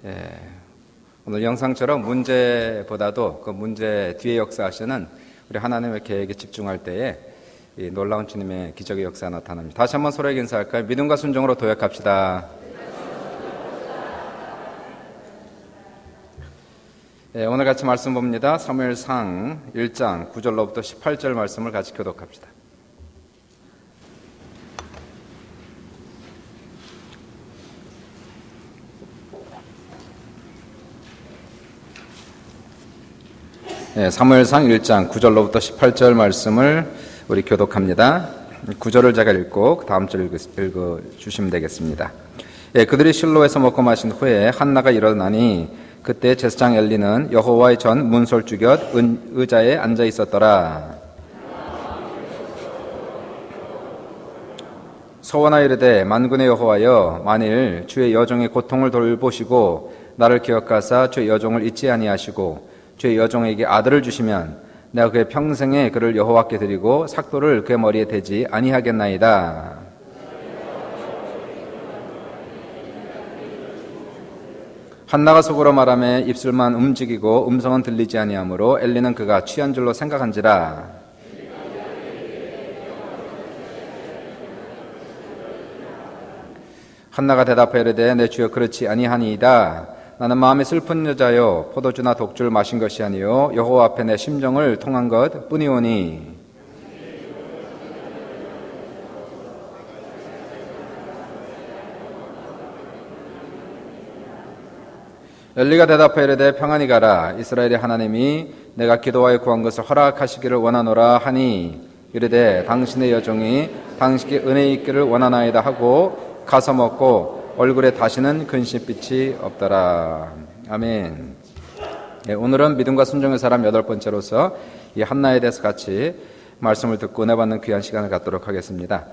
예, 오늘 영상처럼 문제보다도 그 문제 뒤에 역사하시는 우리 하나님의 계획에 집중할 때에 이 놀라운 주님의 기적의 역사가 나타납니다. 다시 한번 서로에게 인사할까요? 믿음과 순종으로 도약합시다. 예, 오늘 같이 말씀 봅니다. 사무엘상 1장 9절로부터 18절 말씀을 같이 교독합시다. 네, 사무엘상 1장 9절로부터 18절 말씀을 우리 교독합니다. 9절을 제가 읽고 그 다음 절 읽어주시면 되겠습니다. 예, 그들이 실로에서 먹고 마신 후에 한나가 일어나니 그때 제사장 엘리는 여호와의 전 문설주 곁 의자에 앉아 있었더라. 소원하 이르되 만군의 여호와여, 만일 주의 여종의 고통을 돌보시고 나를 기억하사 주의 여종을 잊지 아니하시고 주의 여종에게 아들을 주시면 내가 그의 평생에 그를 여호와께 드리고 삭도를 그의 머리에 대지 아니하겠나이다. 한나가 속으로 말하며 입술만 움직이고 음성은 들리지 아니하므로 엘리는 그가 취한 줄로 생각한지라. 한나가 대답하여 이르되 내 주여 그렇지 아니하니이다. 나는 마음이 슬픈 여자요 포도주나 독주를 마신 것이 아니요 여호와 앞에 내 심정을 통한 것 뿐이오니. 엘리가 대답하여 이르되 평안히 가라. 이스라엘의 하나님이 내가 기도하여 구한 것을 허락하시기를 원하노라 하니 이르되 당신의 여종이 당신께 은혜 있기를 원하나이다 하고 가서 먹고 얼굴에 다시는 근심빛이 없더라. 아멘. 네, 오늘은 믿음과 순종의 사람 8번째로서 이 한나에 대해서 같이 말씀을 듣고 은혜받는 귀한 시간을 갖도록 하겠습니다.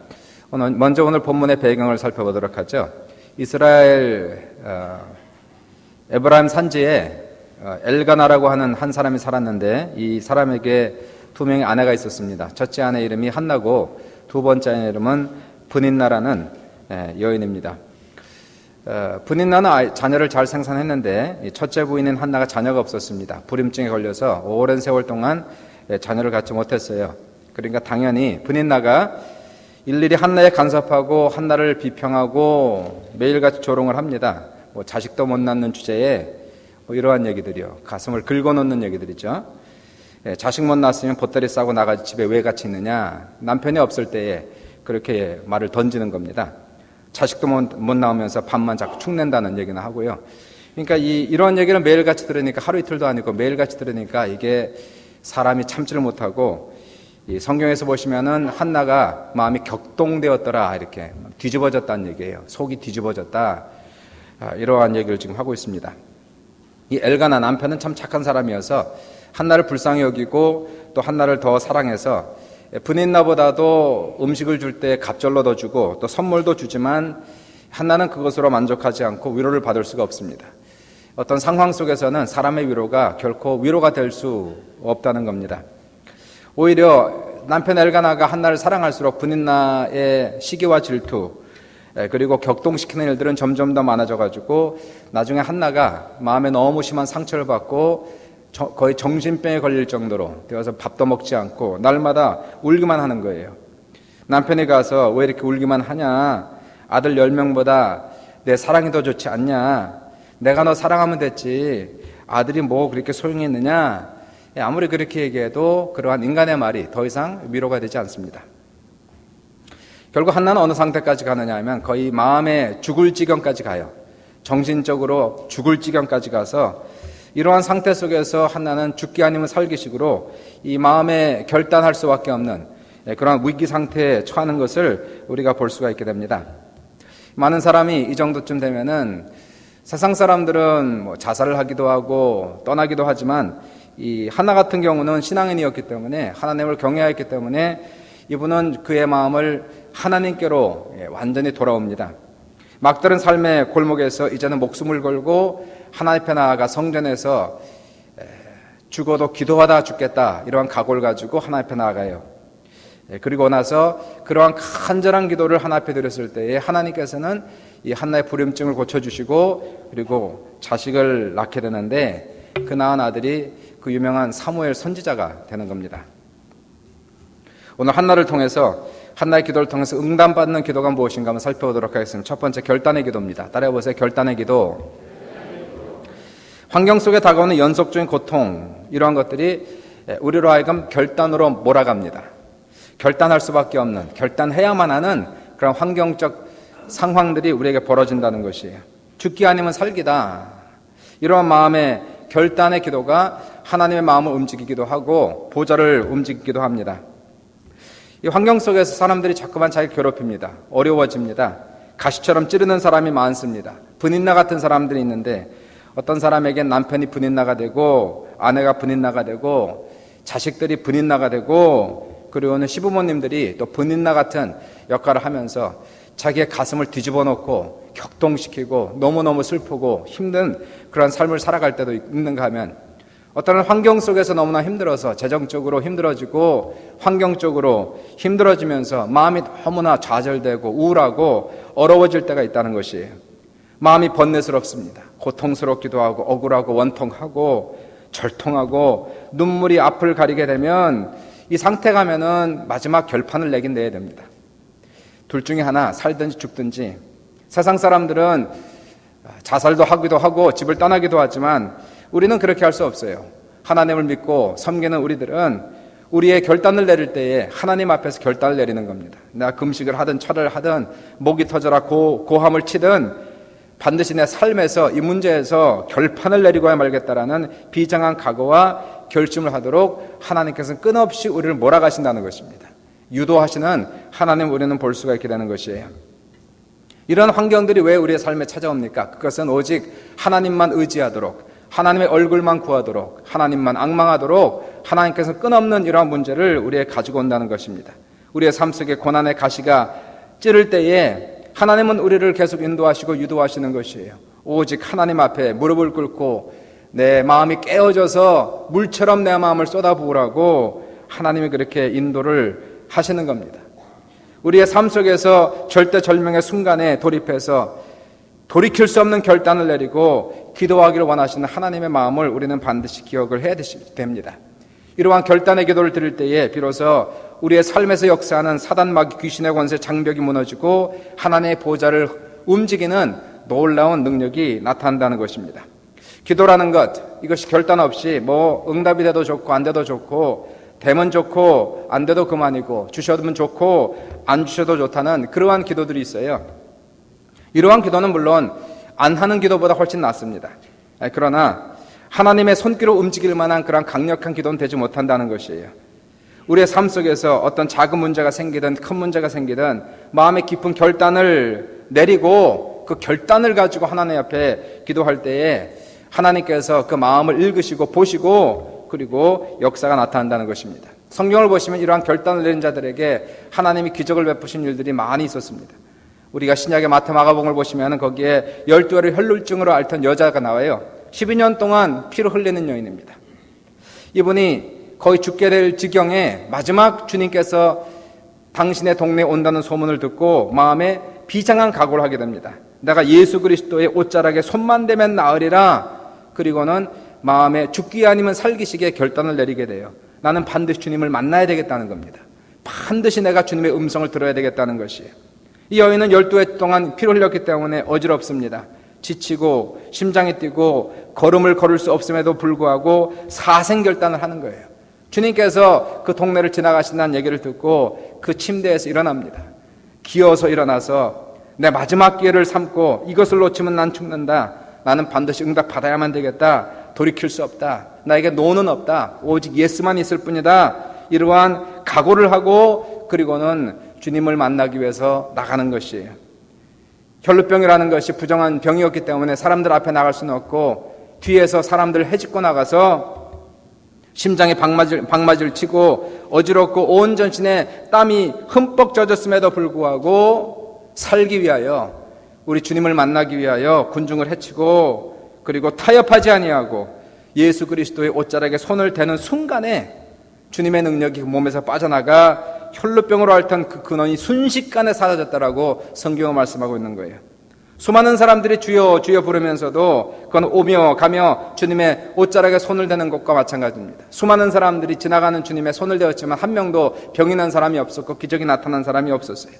먼저 오늘 본문의 배경을 살펴보도록 하죠. 이스라엘 에브라임 산지에 엘가나라고 하는 한 사람이 살았는데 이 사람에게 두 명의 아내가 있었습니다. 첫째 아내 이름이 한나고 두 번째 아내 이름은 브닌나라는 여인입니다. 브닌나는 자녀를 잘 생산했는데 첫째 부인인 한나가 자녀가 없었습니다. 불임증에 걸려서 오랜 세월 동안 자녀를 갖지 못했어요. 그러니까 당연히 브닌나가 일일이 한나에 간섭하고 한나를 비평하고 매일같이 조롱을 합니다. 자식도 못 낳는 주제에 이러한 얘기들이요, 가슴을 긁어놓는 얘기들이죠. 자식 못 낳았으면 보따리 싸고 나가지 집에 왜 같이 있느냐, 남편이 없을 때에 그렇게 말을 던지는 겁니다. 자식도 못 낳으면서 밥만 자꾸 축낸다는 얘기나 하고요. 그러니까 이런 얘기를 매일같이 들으니까, 하루 이틀도 아니고 매일같이 들으니까 이게 사람이 참지를 못하고, 이 성경에서 보시면은 한나가 마음이 격동되었더라, 이렇게 뒤집어졌다는 얘기예요. 속이 뒤집어졌다, 이러한 얘기를 지금 하고 있습니다. 이 엘가나 남편은 참 착한 사람이어서 한나를 불쌍히 여기고 또 한나를 더 사랑해서 브닌나보다도 음식을 줄 때 갑절로 더 주고 또 선물도 주지만 한나는 그것으로 만족하지 않고 위로를 받을 수가 없습니다. 어떤 상황 속에서는 사람의 위로가 결코 위로가 될 수 없다는 겁니다. 오히려 남편 엘가나가 한나를 사랑할수록 브닌나의 시기와 질투 그리고 격동시키는 일들은 점점 더 많아져가지고 나중에 한나가 마음에 너무 심한 상처를 받고 거의 정신병에 걸릴 정도로 되어서 밥도 먹지 않고 날마다 울기만 하는 거예요. 남편이 가서 왜 이렇게 울기만 하냐, 아들 10명보다 내 사랑이 더 좋지 않냐, 내가 너 사랑하면 됐지 아들이 뭐 그렇게 소용이 있느냐, 아무리 그렇게 얘기해도 그러한 인간의 말이 더 이상 위로가 되지 않습니다. 결국 한나는 어느 상태까지 가느냐 하면 거의 마음에 죽을 지경까지 가요. 정신적으로 죽을 지경까지 가서 이러한 상태 속에서 한나는 죽기 아니면 살기식으로 이 마음에 결단할 수밖에 없는 그런 위기 상태에 처하는 것을 우리가 볼 수가 있게 됩니다. 많은 사람이 이 정도쯤 되면은 세상 사람들은 뭐 자살을 하기도 하고 떠나기도 하지만 이 한나 같은 경우는 신앙인이었기 때문에, 하나님을 경외했기 때문에 이분은 그의 마음을 하나님께로 완전히 돌아옵니다. 막다른 삶의 골목에서 이제는 목숨을 걸고 하나님 앞에 나아가 성전에서 죽어도 기도하다 죽겠다, 이러한 각오를 가지고 하나님 앞에 나아가요. 그리고 나서 그러한 간절한 기도를 하나님 앞에 드렸을 때에 하나님께서는 이 한나의 불임증을 고쳐주시고 그리고 자식을 낳게 되는데 그 낳은 아들이 그 유명한 사무엘 선지자가 되는 겁니다. 오늘 한나를 통해서 한나의 기도를 통해서 응답받는 기도가 무엇인가 한번 살펴보도록 하겠습니다. 첫 번째, 결단의 기도입니다. 따라해보세요. 결단의 기도. 환경 속에 다가오는 연속적인 고통, 이러한 것들이 우리로 하여금 결단으로 몰아갑니다. 결단할 수밖에 없는, 결단해야만 하는 그런 환경적 상황들이 우리에게 벌어진다는 것이에요. 죽기 아니면 살기다. 이러한 마음의 결단의 기도가 하나님의 마음을 움직이기도 하고 보좌를 움직이기도 합니다. 이 환경 속에서 사람들이 자꾸만 자기 괴롭힙니다. 어려워집니다. 가시처럼 찌르는 사람이 많습니다. 분인나 같은 사람들이 있는데 어떤 사람에겐 남편이 분인나가 되고 아내가 분인나가 되고 자식들이 분인나가 되고 그리고는 시부모님들이 또 분인나 같은 역할을 하면서 자기의 가슴을 뒤집어 놓고 격동시키고 너무너무 슬프고 힘든 그런 삶을 살아갈 때도 있는가 하면 어떤 환경 속에서 너무나 힘들어서 재정적으로 힘들어지고 환경적으로 힘들어지면서 마음이 너무나 좌절되고 우울하고 어려워질 때가 있다는 것이에요. 마음이 번뇌스럽습니다. 고통스럽기도 하고 억울하고 원통하고 절통하고 눈물이 앞을 가리게 되면 이 상태 가면은 마지막 결판을 내긴 내야 됩니다. 둘 중에 하나, 살든지 죽든지. 세상 사람들은 자살도 하기도 하고 집을 떠나기도 하지만 우리는 그렇게 할 수 없어요. 하나님을 믿고 섬기는 우리들은 우리의 결단을 내릴 때에 하나님 앞에서 결단을 내리는 겁니다. 내가 금식을 하든 철을 하든 목이 터져라 고함을 치든 반드시 내 삶에서 이 문제에서 결판을 내리고야 말겠다라는 비장한 각오와 결심을 하도록 하나님께서는 끊없이 우리를 몰아가신다는 것입니다. 유도하시는 하나님 우리는 볼 수가 있게 되는 것이에요. 이런 환경들이 왜 우리의 삶에 찾아옵니까? 그것은 오직 하나님만 의지하도록, 하나님의 얼굴만 구하도록, 하나님만 앙망하도록 하나님께서 끊없는 이러한 문제를 우리에게 가지고 온다는 것입니다. 우리의 삶 속에 고난의 가시가 찌를 때에 하나님은 우리를 계속 인도하시고 유도하시는 것이에요. 오직 하나님 앞에 무릎을 꿇고 내 마음이 깨어져서 물처럼 내 마음을 쏟아부으라고 하나님이 그렇게 인도를 하시는 겁니다. 우리의 삶 속에서 절대절명의 순간에 돌입해서 돌이킬 수 없는 결단을 내리고 기도하기를 원하시는 하나님의 마음을 우리는 반드시 기억을 해야 됩니다. 이러한 결단의 기도를 드릴 때에 비로소 우리의 삶에서 역사하는 사단 마귀 귀신의 권세 장벽이 무너지고 하나님의 보좌를 움직이는 놀라운 능력이 나타난다는 것입니다. 기도라는 것, 이것이 결단 없이 응답이 돼도 좋고 안 돼도 좋고 되면 좋고 안 돼도 그만이고 주셔도 좋고 안 주셔도 좋다는 그러한 기도들이 있어요. 이러한 기도는 물론 안 하는 기도보다 훨씬 낫습니다. 그러나 하나님의 손길로 움직일 만한 그런 강력한 기도는 되지 못한다는 것이에요. 우리의 삶 속에서 어떤 작은 문제가 생기든 큰 문제가 생기든 마음에 깊은 결단을 내리고 그 결단을 가지고 하나님 앞에 기도할 때에 하나님께서 그 마음을 읽으시고 보시고 그리고 역사가 나타난다는 것입니다. 성경을 보시면 이러한 결단을 내린 자들에게 하나님이 기적을 베푸신 일들이 많이 있었습니다. 우리가 신약의 마태 마가복음을 보시면 거기에 12알을 혈루증으로 앓던 여자가 나와요. 12년 동안 피를 흘리는 여인입니다. 이분이 거의 죽게 될 지경에 마지막 주님께서 당신의 동네에 온다는 소문을 듣고 마음에 비장한 각오를 하게 됩니다. 내가 예수 그리스도의 옷자락에 손만 대면 나으리라. 그리고는 마음에 죽기 아니면 살기식의 결단을 내리게 돼요. 나는 반드시 주님을 만나야 되겠다는 겁니다. 반드시 내가 주님의 음성을 들어야 되겠다는 것이에요. 이 여인은 12해 동안 피를 흘렸기 때문에 어지럽습니다. 지치고 심장이 뛰고 걸음을 걸을 수 없음에도 불구하고 사생결단을 하는 거예요. 주님께서 그 동네를 지나가신다는 얘기를 듣고 그 침대에서 일어납니다. 기어서 일어나서 내 마지막 기회를 삼고 이것을 놓치면 난 죽는다. 나는 반드시 응답받아야만 되겠다. 돌이킬 수 없다. 나에게 노는 없다. 오직 예수만 있을 뿐이다. 이러한 각오를 하고 그리고는 주님을 만나기 위해서 나가는 것이에요. 혈루병이라는 것이 부정한 병이었기 때문에 사람들 앞에 나갈 수는 없고 뒤에서 사람들을 헤집고 나가서 심장에 방마지를 치고 어지럽고 온 전신에 땀이 흠뻑 젖었음에도 불구하고 살기 위하여 우리 주님을 만나기 위하여 군중을 헤치고 그리고 타협하지 아니하고 예수 그리스도의 옷자락에 손을 대는 순간에 주님의 능력이 그 몸에서 빠져나가 혈루병으로 앓던 그 근원이 순식간에 사라졌다라고 성경은 말씀하고 있는 거예요. 수많은 사람들이 주여 주여 부르면서도 그건 오며 가며 주님의 옷자락에 손을 대는 것과 마찬가지입니다. 수많은 사람들이 지나가는 주님의 손을 대었지만 한 명도 병이 난 사람이 없었고 기적이 나타난 사람이 없었어요.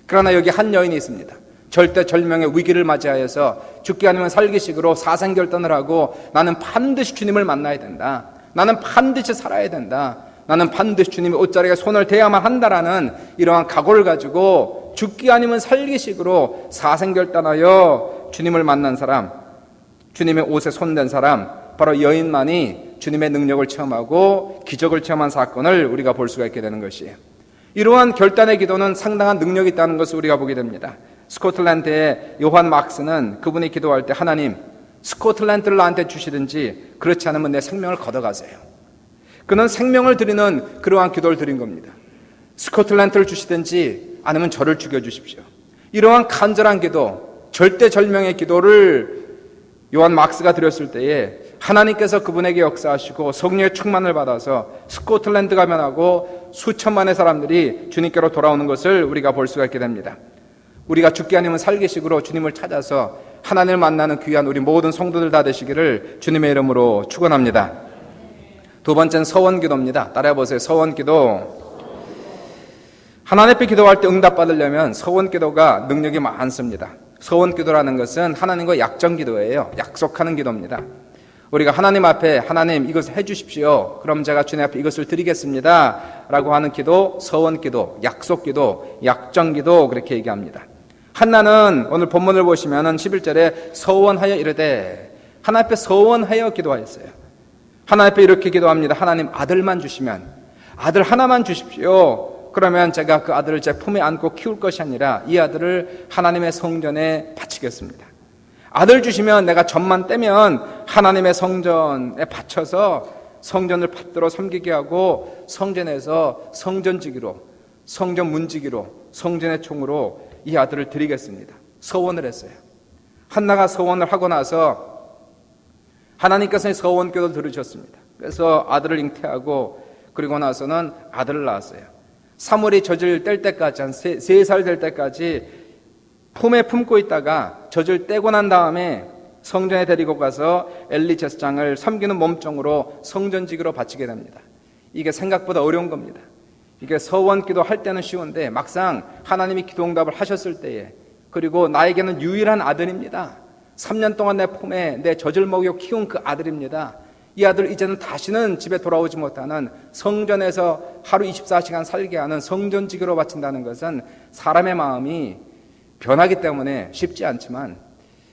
그러나 여기 한 여인이 있습니다. 절대절명의 위기를 맞이하여서 죽기 아니면 살기식으로 사생결단을 하고 나는 반드시 주님을 만나야 된다. 나는 반드시 살아야 된다. 나는 반드시 주님의 옷자락에 손을 대야만 한다라는 이러한 각오를 가지고 죽기 아니면 살기식으로 사생결단하여 주님을 만난 사람, 주님의 옷에 손댄 사람, 바로 여인만이 주님의 능력을 체험하고 기적을 체험한 사건을 우리가 볼 수가 있게 되는 것이에요. 이러한 결단의 기도는 상당한 능력이 있다는 것을 우리가 보게 됩니다. 스코틀랜드의 요한 막스는 그분이 기도할 때 하나님, 스코틀랜드를 나한테 주시든지 그렇지 않으면 내 생명을 걷어가세요. 그는 생명을 드리는 그러한 기도를 드린 겁니다. 스코틀랜드를 주시든지 아니면 저를 죽여주십시오. 이러한 간절한 기도, 절대절명의 기도를 요한 막스가 드렸을 때에 하나님께서 그분에게 역사하시고 성령의 충만을 받아서 스코틀랜드가 변하고 수천만의 사람들이 주님께로 돌아오는 것을 우리가 볼 수가 있게 됩니다. 우리가 죽기 아니면 살기식으로 주님을 찾아서 하나님을 만나는 귀한 우리 모든 성도들 다 되시기를 주님의 이름으로 축원합니다. 두 번째는 서원기도입니다. 따라해보세요. 서원기도. 하나님 앞에 기도할 때 응답받으려면 서원기도가 능력이 많습니다. 서원기도라는 것은 하나님과 약정기도예요. 약속하는 기도입니다. 우리가 하나님 앞에 하나님 이것을 해주십시오. 그럼 제가 주님 앞에 이것을 드리겠습니다 라고 하는 기도, 서원기도, 약속기도, 약정기도 그렇게 얘기합니다. 한나는 오늘 본문을 보시면 11절에 서원하여 이르되 하나님 앞에 서원하여 기도하였어요. 하나님 앞에 이렇게 기도합니다. 하나님 아들만 주시면, 아들 하나만 주십시오. 그러면 제가 그 아들을 제 품에 안고 키울 것이 아니라 이 아들을 하나님의 성전에 바치겠습니다. 아들 주시면 내가 젖만 떼면 하나님의 성전에 바쳐서 성전을 받들어 섬기게 하고 성전에서 성전지기로, 성전 문지기로, 성전의 총으로 이 아들을 드리겠습니다. 서원을 했어요. 한나가 서원을 하고 나서 하나님께서 서원기도를 들으셨습니다. 그래서 아들을 잉태하고 그리고 나서는 아들을 낳았어요. 사물이 젖을 뗄 때까지 한 3살 될 때까지 품에 품고 있다가 젖을 떼고 난 다음에 성전에 데리고 가서 엘리 제사장을 섬기는 몸종으로 성전지기로 바치게 됩니다. 이게 생각보다 어려운 겁니다. 이게 서원기도 할 때는 쉬운데 막상 하나님이 기도응답을 하셨을 때에, 그리고 나에게는 유일한 아들입니다. 3년 동안 내 품에 내 젖을 먹여 키운 그 아들입니다. 이 아들 이제는 다시는 집에 돌아오지 못하는 성전에서 하루 24시간 살게 하는 성전지기로 바친다는 것은 사람의 마음이 변하기 때문에 쉽지 않지만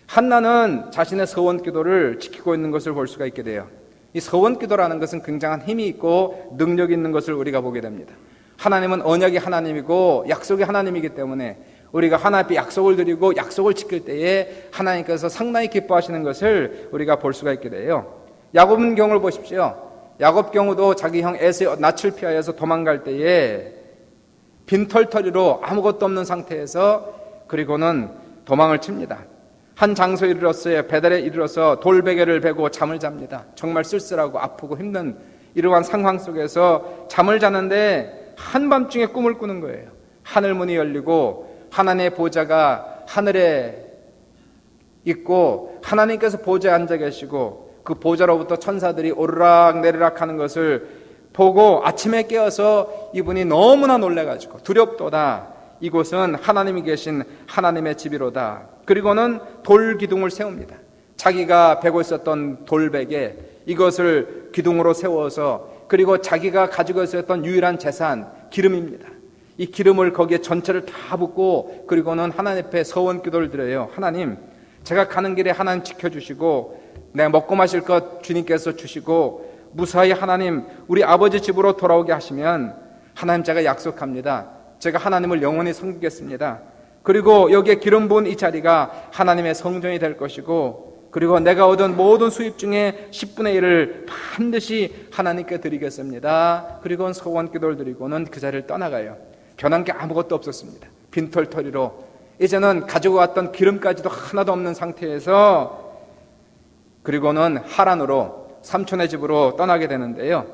한나는 자신의 서원기도를 지키고 있는 것을 볼 수가 있게 돼요. 이 서원기도라는 것은 굉장한 힘이 있고 능력이 있는 것을 우리가 보게 됩니다. 하나님은 언약의 하나님이고 약속의 하나님이기 때문에 우리가 하나님 앞에 약속을 드리고 약속을 지킬 때에 하나님께서 상당히 기뻐하시는 것을 우리가 볼 수가 있게 돼요. 야곱은 경우를 보십시오. 야곱 경우도 자기 형 에서의 낯을 피하여서 도망갈 때에 빈털터리로 아무것도 없는 상태에서 그리고는 도망을 칩니다. 한 장소에 이르렀어요. 배달에 이르러서 돌베개를 베고 잠을 잡니다. 정말 쓸쓸하고 아프고 힘든 이러한 상황 속에서 잠을 자는데 한밤중에 꿈을 꾸는 거예요. 하늘문이 열리고 하나님의 보좌가 하늘에 있고 하나님께서 보좌에 앉아 계시고 그 보좌로부터 천사들이 오르락 내리락 하는 것을 보고 아침에 깨어서 이분이 너무나 놀라가지고 두렵도다. 이곳은 하나님이 계신 하나님의 집이로다. 그리고는 돌기둥을 세웁니다. 자기가 베고 있었던 돌베개 이것을 기둥으로 세워서 그리고 자기가 가지고 있었던 유일한 재산 기름입니다. 이 기름을 거기에 전체를 다 붓고 그리고는 하나님 앞에 서원기도를 드려요. 하나님, 제가 가는 길에 하나님 지켜주시고 내가 먹고 마실 것 주님께서 주시고 무사히 하나님 우리 아버지 집으로 돌아오게 하시면 하나님 제가 약속합니다. 제가 하나님을 영원히 섬기겠습니다. 그리고 여기에 기름 부은 이 자리가 하나님의 성전이 될 것이고 그리고 내가 얻은 모든 수입 중에 10분의 1을 반드시 하나님께 드리겠습니다. 그리고 서원기도를 드리고는 그 자리를 떠나가요. 변한 게 아무것도 없었습니다. 빈털터리로 이제는 가지고 왔던 기름까지도 하나도 없는 상태에서 그리고는 하란으로 삼촌의 집으로 떠나게 되는데요.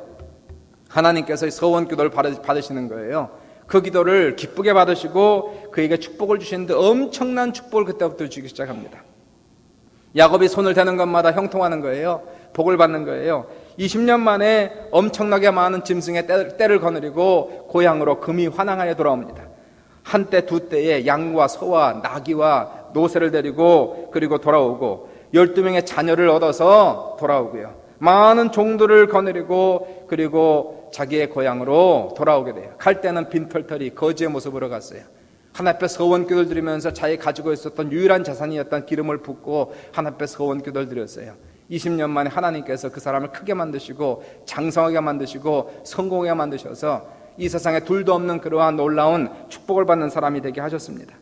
하나님께서 서원기도를 받으시는 거예요. 그 기도를 기쁘게 받으시고 그에게 축복을 주시는데 엄청난 축복을 그때부터 주기 시작합니다. 야곱이 손을 대는 것마다 형통하는 거예요. 복을 받는 거예요. 20년 만에 엄청나게 많은 짐승의 떼를 거느리고 고향으로 금이 환항하여 돌아옵니다. 한때 두 때에 양과 소와 나귀와 노새를 데리고 그리고 돌아오고 12명의 자녀를 얻어서 돌아오고요. 많은 종들을 거느리고 그리고 자기의 고향으로 돌아오게 돼요. 갈 때는 빈털터리 거지의 모습으로 갔어요. 하나님 앞에 서원기도를 드리면서 자기 가지고 있었던 유일한 자산이었던 기름을 붓고 하나님 앞에 서원기도를 드렸어요. 20년 만에 하나님께서 그 사람을 크게 만드시고 장성하게 만드시고 성공하게 만드셔서 이 세상에 둘도 없는 그러한 놀라운 축복을 받는 사람이 되게 하셨습니다.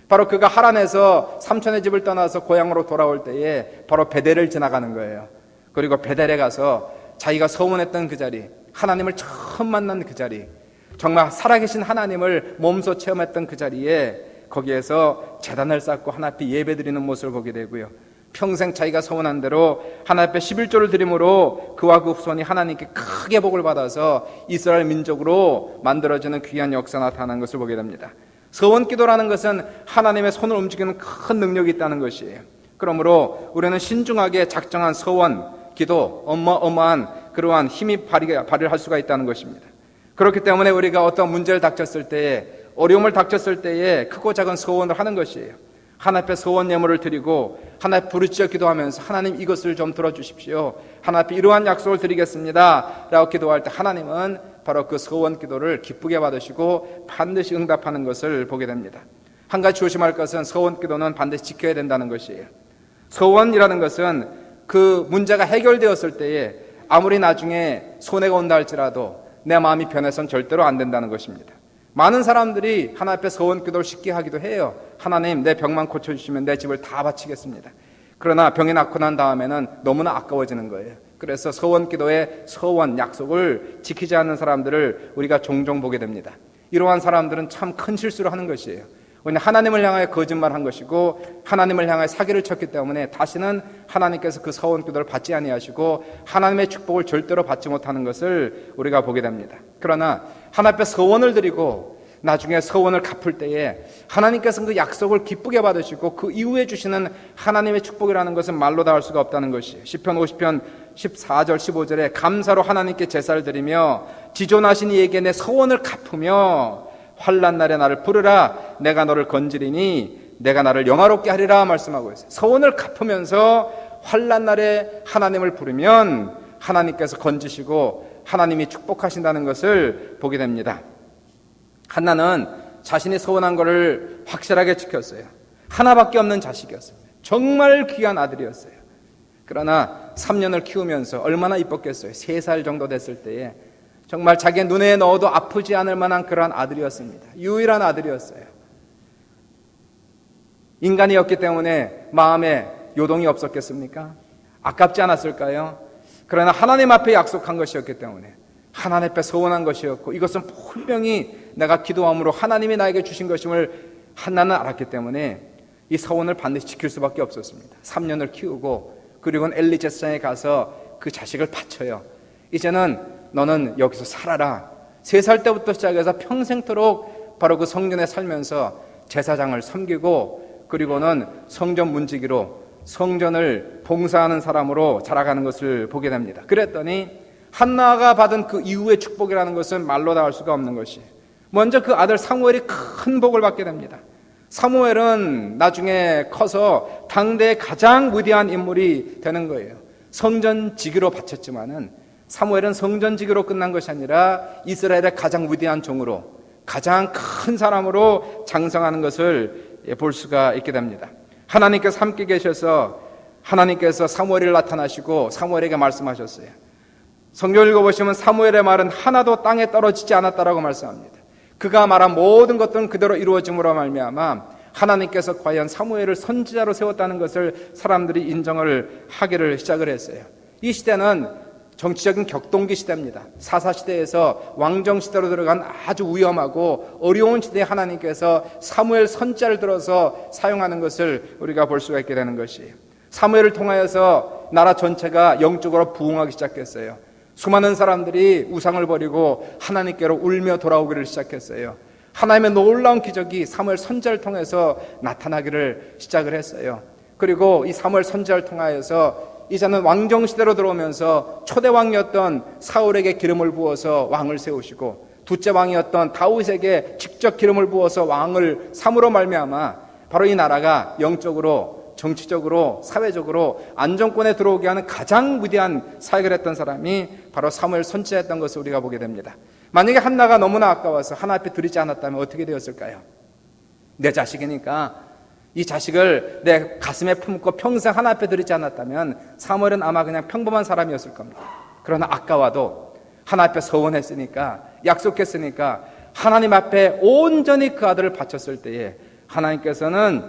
바로 그가 하란에서 삼촌의 집을 떠나서 고향으로 돌아올 때에 바로 베델을 지나가는 거예요. 그리고 베델에 가서 자기가 서원했던 그 자리, 하나님을 처음 만난 그 자리, 정말 살아계신 하나님을 몸소 체험했던 그 자리에 거기에서 제단을 쌓고 하나님 앞에 예배드리는 모습을 보게 되고요. 평생 자기가 서원한 대로 하나님 앞에 11조를 드림으로 그와 그 후손이 하나님께 크게 복을 받아서 이스라엘 민족으로 만들어지는 귀한 역사가 나타나는 것을 보게 됩니다. 서원기도라는 것은 하나님의 손을 움직이는 큰 능력이 있다는 것이에요. 그러므로 우리는 신중하게 작정한 서원, 기도, 어마어마한 그러한 힘이 발휘를 할 수가 있다는 것입니다. 그렇기 때문에 우리가 어떤 문제를 닥쳤을 때에, 어려움을 닥쳤을 때에 크고 작은 서원을 하는 것이에요. 하나님 앞에 서원 예물을 드리고 하나님 앞에 부르짖어 기도하면서 하나님 이것을 좀 들어주십시오. 하나님 앞에 이러한 약속을 드리겠습니다 라고 기도할 때 하나님은 바로 그 서원 기도를 기쁘게 받으시고 반드시 응답하는 것을 보게 됩니다. 한 가지 조심할 것은 서원 기도는 반드시 지켜야 된다는 것이에요. 서원이라는 것은 그 문제가 해결되었을 때에 아무리 나중에 손해가 온다 할지라도 내 마음이 변해서는 절대로 안 된다는 것입니다. 많은 사람들이 하나님 앞에 서원 기도를 쉽게 하기도 해요. 하나님 내 병만 고쳐주시면 내 집을 다 바치겠습니다. 그러나 병이 낫고 난 다음에는 너무나 아까워지는 거예요. 그래서 서원 기도의 서원 약속을 지키지 않는 사람들을 우리가 종종 보게 됩니다. 이러한 사람들은 참 큰 실수를 하는 것이에요. 왜냐하면 하나님을 향하여 거짓말한 것이고 하나님을 향하여 사기를 쳤기 때문에 다시는 하나님께서 그 서원 기도를 받지 아니하시고 하나님의 축복을 절대로 받지 못하는 것을 우리가 보게 됩니다. 그러나 하나님 앞에 서원을 드리고 나중에 서원을 갚을 때에 하나님께서 그 약속을 기쁘게 받으시고 그 이후에 주시는 하나님의 축복이라는 것은 말로 다 할 수가 없다는 것이에요. 시편 50편 14절 15절에 감사로 하나님께 제사를 드리며 지존하신 이에게 내 서원을 갚으며 환난 날에 나를 부르라 내가 너를 건지리니 내가 나를 영화롭게 하리라 말씀하고 있어요. 서원을 갚으면서 환난 날에 하나님을 부르면 하나님께서 건지시고 하나님이 축복하신다는 것을 보게 됩니다. 한나는 자신이 서원한 것을 확실하게 지켰어요. 하나밖에 없는 자식이었습니다. 정말 귀한 아들이었어요. 그러나 3년을 키우면서 얼마나 이뻤겠어요. 3살 정도 됐을 때에 정말 자기 눈에 넣어도 아프지 않을 만한 그러한 아들이었습니다. 유일한 아들이었어요. 인간이었기 때문에 마음에 요동이 없었겠습니까? 아깝지 않았을까요? 그러나 하나님 앞에 약속한 것이었기 때문에 하나님 앞에 서원한 것이었고 이것은 분명히 내가 기도함으로 하나님이 나에게 주신 것임을 한나는 알았기 때문에 이 서원을 반드시 지킬 수밖에 없었습니다. 3년을 키우고 그리고는 엘리 제사장에 가서 그 자식을 바쳐요. 이제는 너는 여기서 살아라. 3살 때부터 시작해서 평생토록 바로 그 성전에 살면서 제사장을 섬기고 그리고는 성전 문지기로 성전을 봉사하는 사람으로 자라가는 것을 보게 됩니다. 그랬더니 한나가 받은 그 이후의 축복이라는 것은 말로 다 할 수가 없는 것이 먼저 그 아들 사무엘이 큰 복을 받게 됩니다. 사무엘은 나중에 커서 당대의 가장 위대한 인물이 되는 거예요. 성전지기로 바쳤지만은 사무엘은 성전지기로 끝난 것이 아니라 이스라엘의 가장 위대한 종으로 가장 큰 사람으로 장성하는 것을 볼 수가 있게 됩니다. 하나님께서 함께 계셔서 하나님께서 사무엘을 나타나시고 사무엘에게 말씀하셨어요. 성경 읽어보시면 사무엘의 말은 하나도 땅에 떨어지지 않았다라고 말씀합니다. 그가 말한 모든 것들은 그대로 이루어짐으로 말미암아 하나님께서 과연 사무엘을 선지자로 세웠다는 것을 사람들이 인정을 하기를 시작을 했어요. 이 시대는 정치적인 격동기 시대입니다. 사사시대에서 왕정시대로 들어간 아주 위험하고 어려운 시대에 하나님께서 사무엘 선지자를 들어서 사용하는 것을 우리가 볼 수가 있게 되는 것이에요. 사무엘을 통하여서 나라 전체가 영적으로 부흥하기 시작했어요. 수많은 사람들이 우상을 버리고 하나님께로 울며 돌아오기를 시작했어요. 하나님의 놀라운 기적이 사무엘 선지자를 통해서 나타나기를 시작을 했어요. 그리고 이 사무엘 선지자를 통하여서 이제는 왕정시대로 들어오면서 초대 왕이었던 사울에게 기름을 부어서 왕을 세우시고, 둘째 왕이었던 다윗에게 직접 기름을 부어서 왕을 삼으로 말미암아 바로 이 나라가 영적으로, 정치적으로, 사회적으로 안정권에 들어오게 하는 가장 위대한 사역을 했던 사람이 바로 사무엘 선지자였던 것을 우리가 보게 됩니다. 만약에 한나가 너무나 아까워서 하나님 앞에 드리지 않았다면 어떻게 되었을까요? 내 자식이니까 이 자식을 내 가슴에 품고 평생 하나님 앞에 드리지 않았다면 사무엘은 아마 그냥 평범한 사람이었을 겁니다. 그러나 아까워도 하나님 앞에 서원했으니까, 약속했으니까 하나님 앞에 온전히 그 아들을 바쳤을 때에 하나님께서는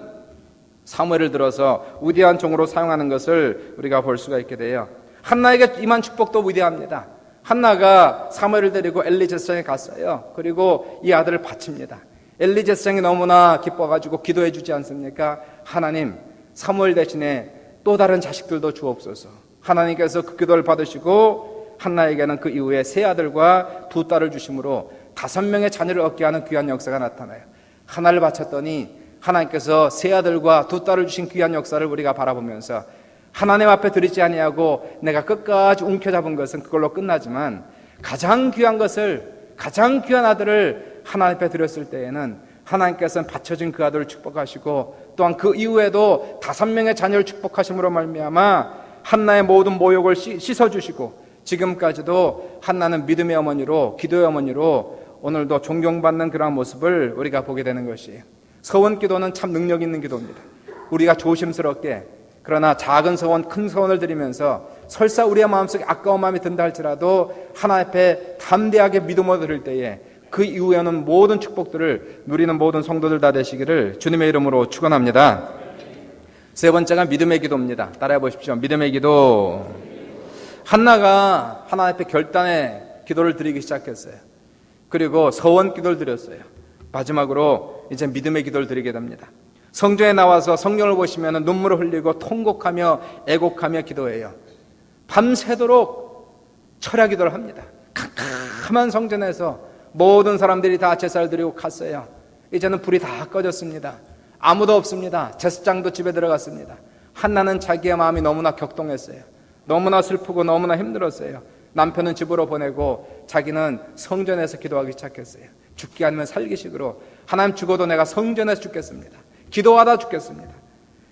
사무엘을 들어서 위대한 종으로 사용하는 것을 우리가 볼 수가 있게 돼요. 한나에게 임한 축복도 위대합니다. 한나가 사무엘을 데리고 엘리 제사장에 갔어요. 그리고 이 아들을 바칩니다. 엘리 제사장이 너무나 기뻐가지고 기도해 주지 않습니까? 하나님, 사무엘 대신에 또 다른 자식들도 주옵소서. 하나님께서 그 기도를 받으시고 한나에게는 그 이후에 세 아들과 두 딸을 주심으로 5명의 자녀를 얻게 하는 귀한 역사가 나타나요. 하나를 바쳤더니 하나님께서 세 아들과 두 딸을 주신 귀한 역사를 우리가 바라보면서 하나님 앞에 드리지 아니하고 내가 끝까지 움켜잡은 것은 그걸로 끝나지만, 가장 귀한 것을, 가장 귀한 아들을 하나님 앞에 드렸을 때에는 하나님께서는 바쳐진 그 아들을 축복하시고, 또한 그 이후에도 5명의 자녀를 축복하심으로 말미암아 한나의 모든 모욕을 씻어주시고, 지금까지도 한나는 믿음의 어머니로, 기도의 어머니로 오늘도 존경받는 그러한 모습을 우리가 보게 되는 것이에요. 서원 기도는 참 능력 있는 기도입니다. 우리가 조심스럽게, 그러나 작은 서원, 큰 서원을 드리면서 설사 우리의 마음속에 아까운 마음이 든다 할지라도 하나님 앞에 담대하게 믿음으로 드릴 때에 그 이후에는 모든 축복들을 누리는 모든 성도들 다 되시기를 주님의 이름으로 축원합니다. 세 번째가 믿음의 기도입니다. 따라해 보십시오. 믿음의 기도. 한나가 하나님 앞에 결단의 기도를 드리기 시작했어요. 그리고 서원 기도를 드렸어요. 마지막으로 이제 믿음의 기도를 드리게 됩니다. 성전에 나와서 성경을 보시면 눈물을 흘리고 통곡하며 애곡하며 기도해요. 밤새도록 철야 기도를 합니다. 캄캄한 성전에서 모든 사람들이 다 제사를 드리고 갔어요. 이제는 불이 다 꺼졌습니다. 아무도 없습니다. 제사장도 집에 들어갔습니다. 한나는 자기의 마음이 너무나 격동했어요. 너무나 슬프고 너무나 힘들었어요. 남편은 집으로 보내고 자기는 성전에서 기도하기 시작했어요. 죽기 아니면 살기식으로, 하나님 죽어도 내가 성전에서 죽겠습니다. 기도하다 죽겠습니다.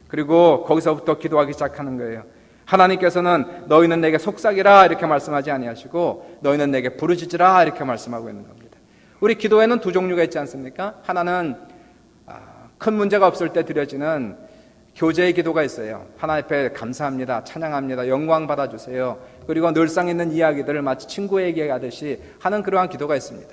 그리고 거기서부터 기도하기 시작하는 거예요. 하나님께서는 너희는 내게 속삭이라 이렇게 말씀하지 아니하시고 너희는 내게 부르짖으라 이렇게 말씀하고 있는 겁니다. 우리 기도에는 두 종류가 있지 않습니까? 하나는 큰 문제가 없을 때 드려지는 교제의 기도가 있어요. 하나님 앞에 감사합니다, 찬양합니다, 영광 받아주세요. 그리고 늘상 있는 이야기들을 마치 친구에게 하듯이 하는 그러한 기도가 있습니다.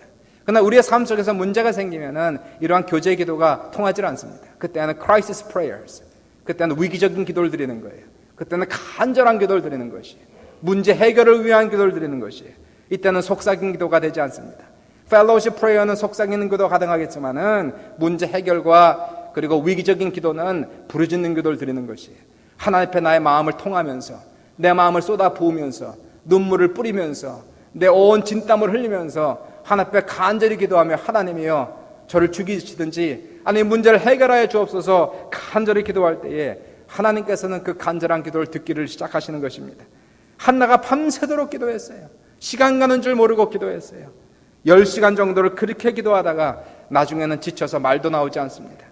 그러나 우리의 삶 속에서 문제가 생기면은 이러한 교제의 기도가 통하지 않습니다. 그때는 crisis prayers, 그때는 위기적인 기도를 드리는 거예요. 그때는 간절한 기도를 드리는 것이, 문제 해결을 위한 기도를 드리는 것이, 이때는 속삭임 기도가 되지 않습니다. fellowship prayer는 속삭이는 기도가 가능하겠지만은 문제 해결과 그리고 위기적인 기도는 부르짖는 기도를 드리는 것이, 하나님 앞에 나의 마음을 통하면서 내 마음을 쏟아 부으면서 눈물을 뿌리면서 내 온 진땀을 흘리면서 하나님 앞에 간절히 기도하며 하나님이여 저를 죽이시든지 아니 문제를 해결하여 주옵소서 간절히 기도할 때에 하나님께서는 그 간절한 기도를 듣기를 시작하시는 것입니다. 한나가 밤새도록 기도했어요. 시간 가는 줄 모르고 기도했어요. 10시간 정도를 그렇게 기도하다가 나중에는 지쳐서 말도 나오지 않습니다.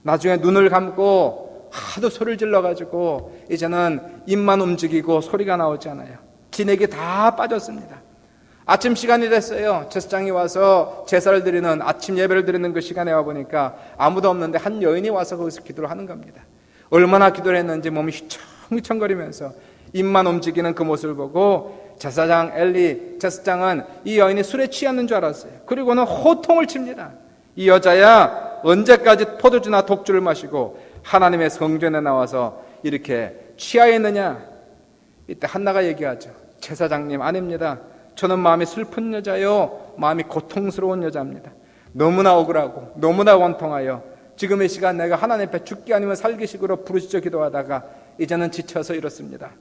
나중에 눈을 감고 하도 소리를 질러가지고 이제는 입만 움직이고 소리가 나오지 않아요. 진액이 다 빠졌습니다. 아침 시간이 됐어요. 제사장이 와서 제사를 드리는, 아침 예배를 드리는 그 시간에 와보니까 아무도 없는데 한 여인이 와서 거기서 기도를 하는 겁니다. 얼마나 기도를 했는지 몸이 휘청휘청거리면서 입만 움직이는 그 모습을 보고 제사장 엘리 제사장은 이 여인이 술에 취했는 줄 알았어요. 그리고는 호통을 칩니다. 이 여자야 언제까지 포도주나 독주를 마시고 하나님의 성전에 나와서 이렇게 취하여 있느냐. 이때 한나가 얘기하죠. 제사장님, 아닙니다. 저는 마음이 슬픈 여자요, 마음이 고통스러운 여자입니다. 너무나 억울하고 너무나 원통하여 지금 이 시간 내가 하나님 앞에 죽기 아니면 살기식으로 부르짖어 기도하다가 이제는 지쳐서 이렇습니다.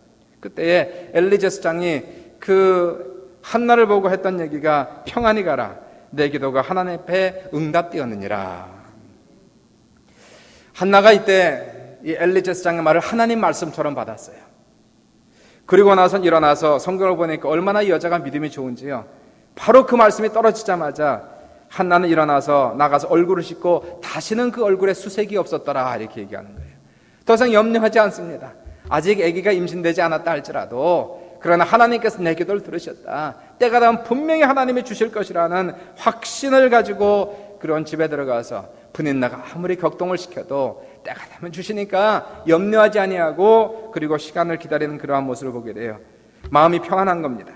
그때에 엘리 제사장이 그 한나를 보고 했던 얘기가 평안히 가라, 내 기도가 하나님 앞에 응답되었느니라. 한나가 이때 이 엘리 제사장의 말을 하나님 말씀처럼 받았어요. 그리고 나서 일어나서 성경을 보니까 얼마나 이 여자가 믿음이 좋은지요. 바로 그 말씀이 떨어지자마자 한나는 일어나서 나가서 얼굴을 씻고 다시는 그 얼굴에 수색이 없었더라 이렇게 얘기하는 거예요. 더 이상 염려하지 않습니다. 아직 아기가 임신되지 않았다 할지라도 그러나 하나님께서 내 기도를 들으셨다. 때가 되면 분명히 하나님이 주실 것이라는 확신을 가지고 그런 집에 들어가서 분인나가 아무리 격동을 시켜도 때가 되면 주시니까 염려하지 아니하고 그리고 시간을 기다리는 그러한 모습을 보게 돼요. 마음이 평안한 겁니다.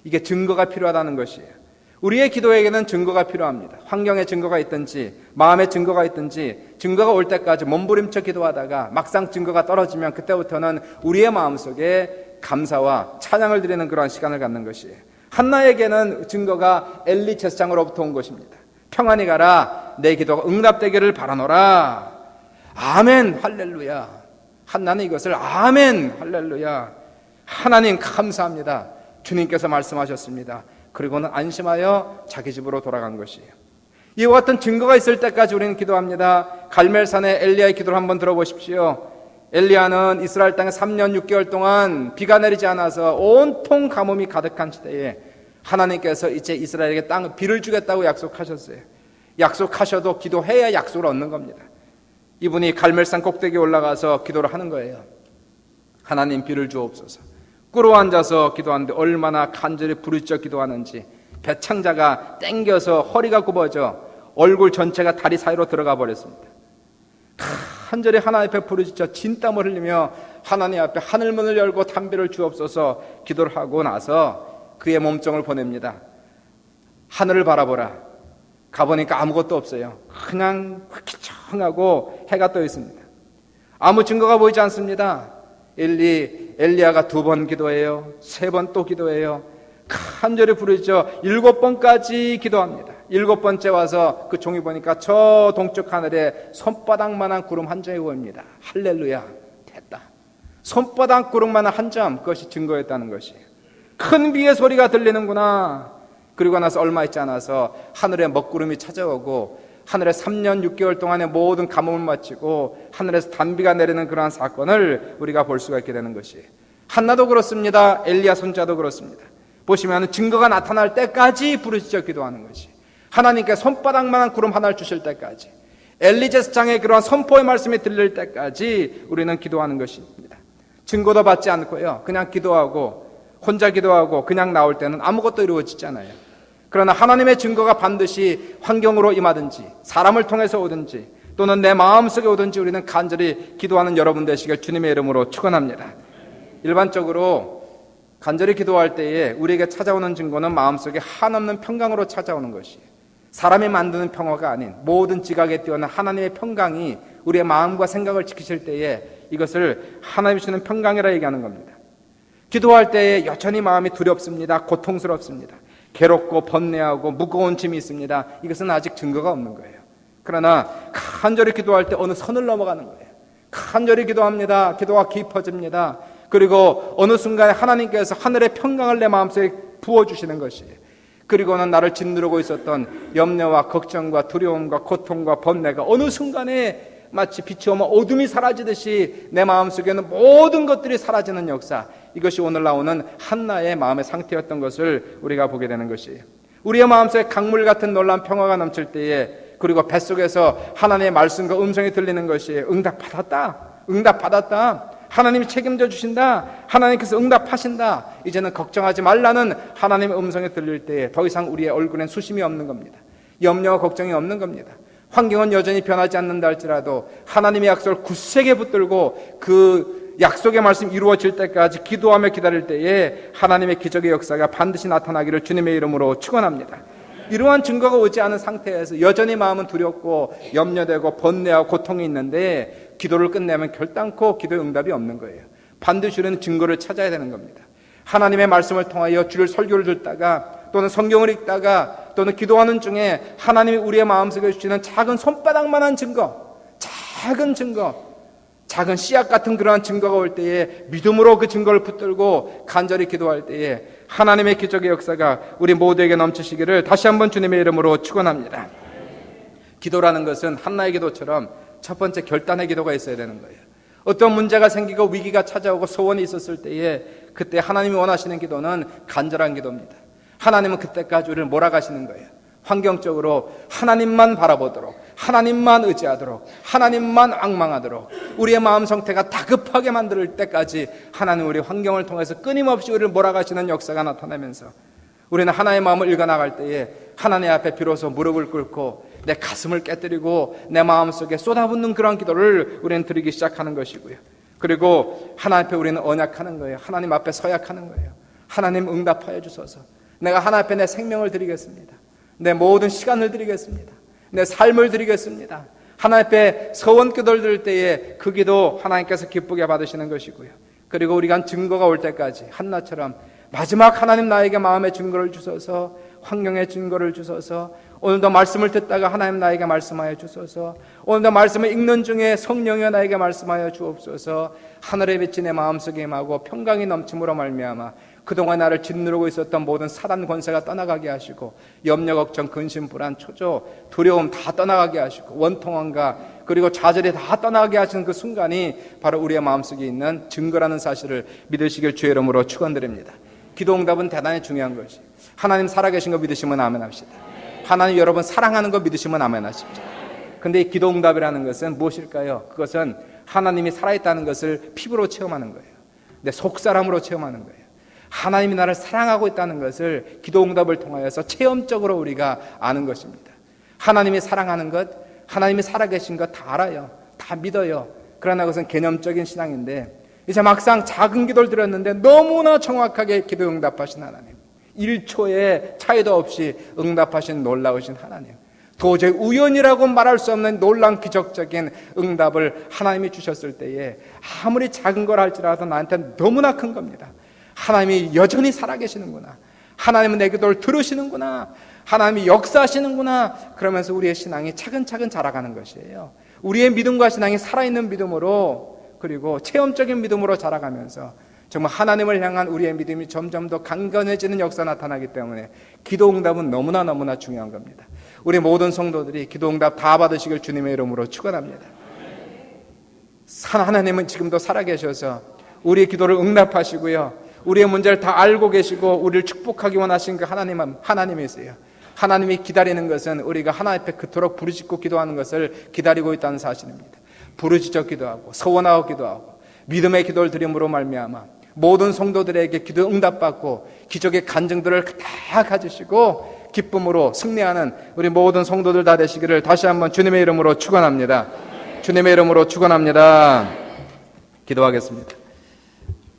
이게 증거가 필요하다는 것이에요. 우리의 기도에게는 증거가 필요합니다. 환경에 증거가 있든지 마음에 증거가 있든지 증거가 올 때까지 몸부림쳐 기도하다가 막상 증거가 떨어지면 그때부터는 우리의 마음속에 감사와 찬양을 드리는 그러한 시간을 갖는 것이에요. 한나에게는 증거가 엘리 제사장으로부터 온 것입니다. 평안히 가라, 내 기도가 응답되기를 바라노라. 아멘 할렐루야. 한나는 이것을 아멘 할렐루야, 하나님 감사합니다, 주님께서 말씀하셨습니다. 그리고는 안심하여 자기 집으로 돌아간 것이에요. 이와 같은 증거가 있을 때까지 우리는 기도합니다. 갈멜산의 엘리야의 기도를 한번 들어보십시오. 엘리야는 이스라엘 땅에 3년 6개월 동안 비가 내리지 않아서 온통 가뭄이 가득한 시대에 하나님께서 이제 이스라엘에게 땅 비를 주겠다고 약속하셨어요. 약속하셔도 기도해야 약속을 얻는 겁니다. 이분이 갈멜산 꼭대기에 올라가서 기도를 하는 거예요. 하나님 비를 주옵소서. 꿇어 앉아서 기도하는데 얼마나 간절히 부르짖어 기도하는지 배창자가 땡겨서 허리가 굽어져 얼굴 전체가 다리 사이로 들어가 버렸습니다. 간절히 하나님 앞에 부르짖어 진땀을 흘리며 하나님 앞에 하늘문을 열고 담비를 주옵소서 기도를 하고 나서 그의 몸종을 보냅니다. 하늘을 바라보라. 가보니까 아무것도 없어요. 그냥 휘청하고 해가 떠 있습니다. 아무 증거가 보이지 않습니다. 엘리야가 2번 기도해요. 3번 또 기도해요. 간절히 부르짖어 7번까지 기도합니다. 7번째 와서 그 종이 보니까 저 동쪽 하늘에 손바닥만한 구름 한 점이 보입니다. 할렐루야, 됐다. 손바닥 구름만한 한 점, 그것이 증거였다는 것이에요. 큰 비의 소리가 들리는구나. 그리고 나서 얼마 있지 않아서 하늘에 먹구름이 찾아오고 하늘에 3년 6개월 동안의 모든 가뭄을 마치고 하늘에서 단비가 내리는 그러한 사건을 우리가 볼 수가 있게 되는 것이에요. 한나도 그렇습니다. 엘리야 손자도 그렇습니다. 보시면 증거가 나타날 때까지 부르짖어 기도하는 것이, 하나님께 손바닥만한 구름 하나를 주실 때까지, 엘리 제사장의 그러한 선포의 말씀이 들릴 때까지 우리는 기도하는 것입니다. 증거도 받지 않고요, 그냥 기도하고 혼자 기도하고 그냥 나올 때는 아무것도 이루어지잖아요. 그러나 하나님의 증거가 반드시 환경으로 임하든지 사람을 통해서 오든지 또는 내 마음속에 오든지 우리는 간절히 기도하는 여러분 되시길 주님의 이름으로 축원합니다. 일반적으로 간절히 기도할 때에 우리에게 찾아오는 증거는 마음속에 한없는 평강으로 찾아오는 것이에요. 사람이 만드는 평화가 아닌 모든 지각에 뛰어난 하나님의 평강이 우리의 마음과 생각을 지키실 때에 이것을 하나님이 주는 평강이라 얘기하는 겁니다. 기도할 때에 여전히 마음이 두렵습니다. 고통스럽습니다. 괴롭고 번뇌하고 무거운 짐이 있습니다. 이것은 아직 증거가 없는 거예요. 그러나 간절히 기도할 때 어느 선을 넘어가는 거예요. 간절히 기도합니다. 기도가 깊어집니다. 그리고 어느 순간에 하나님께서 하늘의 평강을 내 마음속에 부어주시는 것이에요. 그리고는 나를 짓누르고 있었던 염려와 걱정과 두려움과 고통과 번뇌가 어느 순간에 마치 빛이 오면 어둠이 사라지듯이 내 마음속에는 모든 것들이 사라지는 역사, 이것이 오늘 나오는 한나의 마음의 상태였던 것을 우리가 보게 되는 것이에요. 우리의 마음속에 강물 같은 놀라운 평화가 넘칠 때에, 그리고 뱃속에서 하나님의 말씀과 음성이 들리는 것이 응답받았다, 하나님이 책임져 주신다, 하나님께서 응답하신다, 이제는 걱정하지 말라는 하나님의 음성이 들릴 때에 더 이상 우리의 얼굴엔 수심이 없는 겁니다. 염려와 걱정이 없는 겁니다. 환경은 여전히 변하지 않는다 할지라도 하나님의 약속을 굳세게 붙들고 그 약속의 말씀이 이루어질 때까지 기도하며 기다릴 때에 하나님의 기적의 역사가 반드시 나타나기를 주님의 이름으로 축원합니다. 이러한 증거가 오지 않은 상태에서 여전히 마음은 두렵고 염려되고 번뇌하고 고통이 있는데 기도를 끝내면 결단코 기도의 응답이 없는 거예요. 반드시 우리는 증거를 찾아야 되는 겁니다. 하나님의 말씀을 통하여 주일 설교를 듣다가 또는 성경을 읽다가 또는 기도하는 중에 하나님이 우리의 마음속에 주시는 작은 손바닥만한 증거, 작은 증거, 작은 씨앗 같은 그러한 증거가 올 때에 믿음으로 그 증거를 붙들고 간절히 기도할 때에 하나님의 기적의 역사가 우리 모두에게 넘치시기를 다시 한번 주님의 이름으로 축원합니다. 기도라는 것은 한나의 기도처럼 첫 번째 결단의 기도가 있어야 되는 거예요. 어떤 문제가 생기고 위기가 찾아오고 소원이 있었을 때에 그때 하나님이 원하시는 기도는 간절한 기도입니다. 하나님은 그때까지 우리를 몰아가시는 거예요. 환경적으로 하나님만 바라보도록, 하나님만 의지하도록, 하나님만 앙망하도록 우리의 마음 상태가 다급하게 만들 때까지 하나님 우리 환경을 통해서 끊임없이 우리를 몰아가시는 역사가 나타나면서 우리는 하나님의 마음을 읽어나갈 때에 하나님 앞에 비로소 무릎을 꿇고 내 가슴을 깨뜨리고 내 마음속에 쏟아붓는 그런 기도를 우리는 드리기 시작하는 것이고요. 그리고 하나님 앞에 우리는 언약하는 거예요. 하나님 앞에 서약하는 거예요. 하나님 응답하여 주소서. 내가 하나님 앞에 내 생명을 드리겠습니다. 내 모든 시간을 드리겠습니다. 내 삶을 드리겠습니다. 하나님 앞에 서원 기도를 드릴 때에 그 기도 하나님께서 기쁘게 받으시는 것이고요. 그리고 우리가 증거가 올 때까지 한나처럼 마지막 하나님 나에게 마음의 증거를 주소서, 환경의 증거를 주소서, 오늘도 말씀을 듣다가 하나님 나에게 말씀하여 주소서, 오늘도 말씀을 읽는 중에 성령이 나에게 말씀하여 주옵소서. 하늘의 빛이 내 마음속에 임하고 평강이 넘침으로 말미암아 그동안 나를 짓누르고 있었던 모든 사단 권세가 떠나가게 하시고 염려, 걱정, 근심, 불안, 초조, 두려움 다 떠나가게 하시고 원통함과 그리고 좌절이 다 떠나가게 하시는 그 순간이 바로 우리의 마음속에 있는 증거라는 사실을 믿으시길 주의 이름으로 축원드립니다. 기도 응답은 대단히 중요한 것이 하나님 살아계신 거 믿으시면 아멘 합시다. 하나님 여러분 사랑하는 거 믿으시면 아멘 하십시오. 근데 이 기도 응답이라는 것은 무엇일까요? 그것은 하나님이 살아있다는 것을 피부로 체험하는 거예요. 내 속사람으로 체험하는 거예요. 하나님이 나를 사랑하고 있다는 것을 기도 응답을 통하여서 체험적으로 우리가 아는 것입니다. 하나님이 사랑하는 것, 하나님이 살아계신 것 다 알아요. 다 믿어요. 그러나 그것은 개념적인 신앙인데 이제 막상 작은 기도를 드렸는데 너무나 정확하게 기도 응답하신 하나님, 1초의 차이도 없이 응답하신 놀라우신 하나님, 도저히 우연이라고 말할 수 없는 놀라운 기적적인 응답을 하나님이 주셨을 때에 아무리 작은 걸 할지라도 나한테는 너무나 큰 겁니다. 하나님이 여전히 살아계시는구나, 하나님은 내 기도를 들으시는구나, 하나님이 역사하시는구나, 그러면서 우리의 신앙이 차근차근 자라가는 것이에요. 우리의 믿음과 신앙이 살아있는 믿음으로, 그리고 체험적인 믿음으로 자라가면서 정말 하나님을 향한 우리의 믿음이 점점 더 강건해지는 역사가 나타나기 때문에 기도 응답은 너무나 중요한 겁니다. 우리 모든 성도들이 기도 응답 다 받으시길 주님의 이름으로 축원합니다. 하나님은 지금도 살아계셔서 우리의 기도를 응답하시고요, 우리의 문제를 다 알고 계시고 우리를 축복하기 원하신 그 하나님이세요. 하나님이 기다리는 것은 우리가 하나님 앞에 그토록 부르짖고 기도하는 것을 기다리고 있다는 사실입니다. 부르짖어 기도하고 서원하고 기도하고 믿음의 기도를 드림으로 말미암아 모든 성도들에게 기도 응답받고 기적의 간증들을 다 가지시고 기쁨으로 승리하는 우리 모든 성도들 다 되시기를 다시 한번 주님의 이름으로 축원합니다. 주님의 이름으로 축원합니다. 기도하겠습니다.